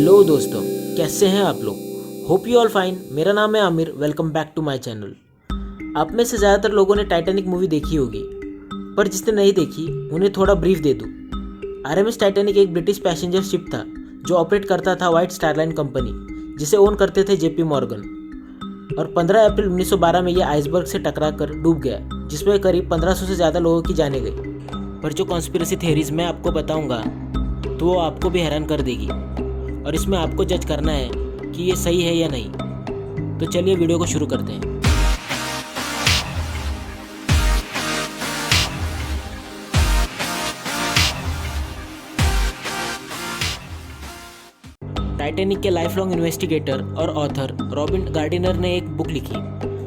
Hello दोस्तों, कैसे हैं आप लोग। Hope you all fine. मेरा नाम है Aamir. Welcome back to my channel. आप में से ज़्यादातर लोगों ने टाइटैनिक मूवी देखी होगी, पर जिसने नहीं देखी उन्हें थोड़ा ब्रीफ दे दूँ। आरएमएस टाइटैनिक एक ब्रिटिश पैसेंजर शिप था जो ऑपरेट करता था व्हाइट स्टार लाइन कंपनी, जिसे ओन करते थे जेपी मॉर्गन। और 15 अप्रैल 1912 में यह आइसबर्ग से टकराकर डूब गया, जिसमें करीब 1500 से ज़्यादा लोगों की जानें गई। पर जो कॉन्स्पिरेसी थ्योरीज मैं आपको बताऊंगा तो वो आपको भी हैरान कर देगी, और इसमें आपको जज करना है कि ये सही है या नहीं। तो चलिए वीडियो को शुरू करते हैं। टाइटैनिक के लाइफ लॉन्ग इन्वेस्टिगेटर और ऑथर रॉबिन गार्डिनर ने एक बुक लिखी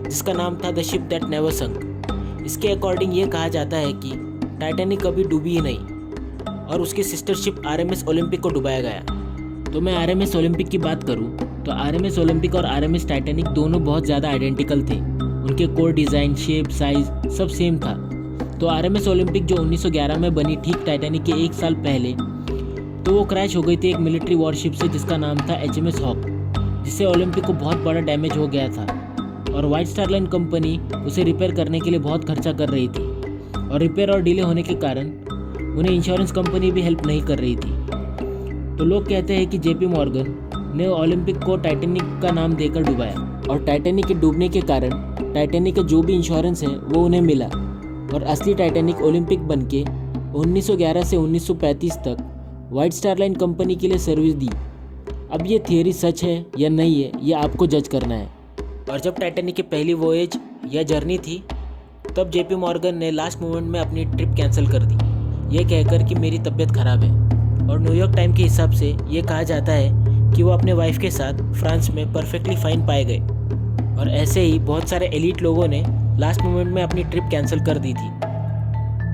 जिसका नाम था द शिप दैट नेवर संक। इसके अकॉर्डिंग ये कहा जाता है कि टाइटैनिक कभी डूबी ही नहीं और उसकी सिस्टर शिप आरएमएस ओलंपिक को डुबाया गया। तो मैं आरएमएस ओलंपिक की बात करूं तो आरएमएस ओलंपिक और आरएमएस टाइटैनिक दोनों बहुत ज़्यादा आइडेंटिकल थे। उनके कोर डिज़ाइन, शेप, साइज सब सेम था। तो आरएमएस ओलंपिक जो 1911 में बनी ठीक टाइटैनिक के एक साल पहले, तो वो क्रैश हो गई थी एक मिलिट्री वॉरशिप से जिसका नाम था एचएमएस हॉक, जिससे ओलंपिक को बहुत बड़ा डैमेज हो गया था। और व्हाइट स्टार लाइन कंपनी उसे रिपेयर करने के लिए बहुत खर्चा कर रही थी, और रिपेयर और डिले होने के कारण उन्हें इंश्योरेंस कंपनी भी हेल्प नहीं कर रही थी। तो लोग कहते हैं कि जेपी मॉर्गन ने ओलंपिक को टाइटैनिक का नाम देकर डुबाया, और टाइटैनिक के डूबने के कारण टाइटैनिक का जो भी इंश्योरेंस है वो उन्हें मिला, और असली टाइटैनिक ओलंपिक बनके 1911 से 1935 तक व्हाइट स्टार लाइन कंपनी के लिए सर्विस दी। अब ये थियरी सच है या नहीं है, ये आपको जज करना है। और जब टाइटैनिक की पहली वोएज या जर्नी थी, तब जेपी मॉर्गन ने लास्ट मोमेंट में अपनी ट्रिप कैंसिल कर दी, ये कहकर कि मेरी तबीयत खराब है। और न्यूयॉर्क टाइम के हिसाब से ये कहा जाता है कि वो अपने वाइफ के साथ फ्रांस में परफेक्टली फाइन पाए गए। और ऐसे ही बहुत सारे एलीट लोगों ने लास्ट मोमेंट में अपनी ट्रिप कैंसिल कर दी थी।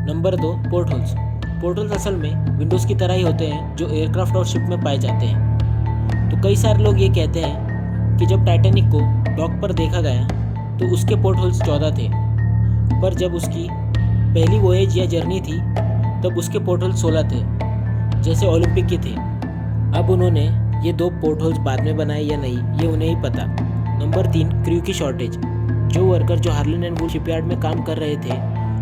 Number 2, port holes. Port holes असल में विंडोज़ की तरह ही होते हैं जो एयरक्राफ्ट और शिप में पाए जाते हैं। तो कई सारे लोग ये कहते हैं कि जब टाइटैनिक को डॉक पर देखा गया तो उसके पोर्ट होल्स 14 थे, पर जब उसकी पहली वोएज या जर्नी थी तब उसके पोर्ट होल्स 16 थे, जैसे ओलंपिक के थे। अब उन्होंने ये 2 पोर्ट होल्स बाद में बनाए या नहीं, ये उन्हें ही पता। नंबर 3, क्रू की शॉर्टेज। जो वर्कर जो हार्लन एंड वुड शिपयार्ड में काम कर रहे थे,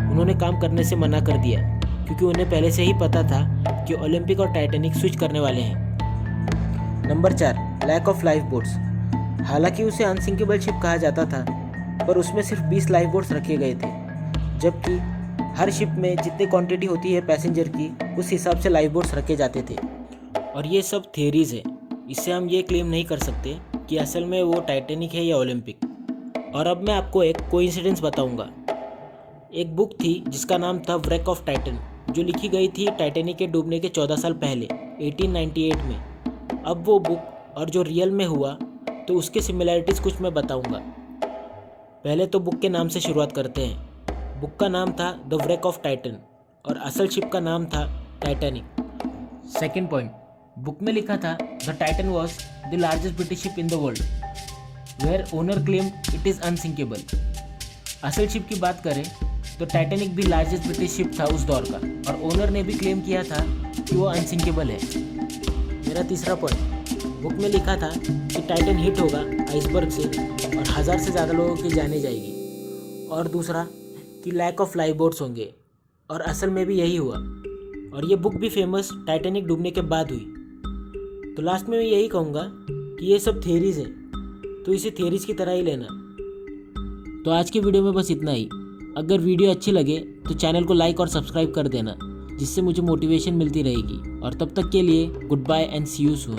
उन्होंने काम करने से मना कर दिया क्योंकि उन्हें पहले से ही पता था कि ओलंपिक और टाइटैनिक स्विच करने वाले हैं। Number 4, lack of life boats. हालांकि उसे अनसिंकेबल शिप कहा जाता था, पर उसमें सिर्फ 20 लाइफ बोट्स रखे गए थे, जबकि हर शिप में जितनी क्वांटिटी होती है पैसेंजर की, उस हिसाब से लाइफ बोट्स रखे जाते थे। और ये सब थियरीज है, इससे हम ये क्लेम नहीं कर सकते कि असल में वो टाइटैनिक है या ओलंपिक। और अब मैं आपको एक कोइंसिडेंस बताऊंगा। एक बुक थी जिसका नाम था व्रेक ऑफ टाइटन, जो लिखी गई थी टाइटैनिक के डूबने के 14 साल पहले 1898 में। अब वो बुक और जो रियल में हुआ तो उसके सिमिलैरिटीज़ कुछ मैं बताऊंगा। पहले तो बुक के नाम से शुरुआत करते हैं। बुक का नाम था द व्रेक ऑफ टाइटन और असल शिप का नाम था टाइटैनिक। सेकेंड पॉइंट, बुक में लिखा था the Titan was the largest British ship in the world where owner claimed it is unsinkable. असल शिप की बात करें तो टाइटैनिक भी लार्जेस्ट ब्रिटिश शिप था उस दौर का, और ओनर ने भी क्लेम किया था कि वो अनसिंकेबल है। मेरा तीसरा पॉइंट, बुक में लिखा था कि टाइटन हिट होगा आइसबर्ग से और 1000 से ज़्यादा लोगों की जाने जाएगी। और दूसरा कि लैक ऑफ लाइफ बोट्स होंगे, और असल में भी यही हुआ। और ये बुक भी फेमस टाइटैनिक डूबने के बाद हुई। तो लास्ट में मैं यही कहूँगा कि ये सब थियरीज़ हैं, तो इसे थियरीज़ की तरह ही लेना। तो आज की वीडियो में बस इतना ही। अगर वीडियो अच्छी लगे तो चैनल को लाइक और सब्सक्राइब कर देना, जिससे मुझे मोटिवेशन मिलती रहेगी। और तब तक के लिए good bye and see you soon.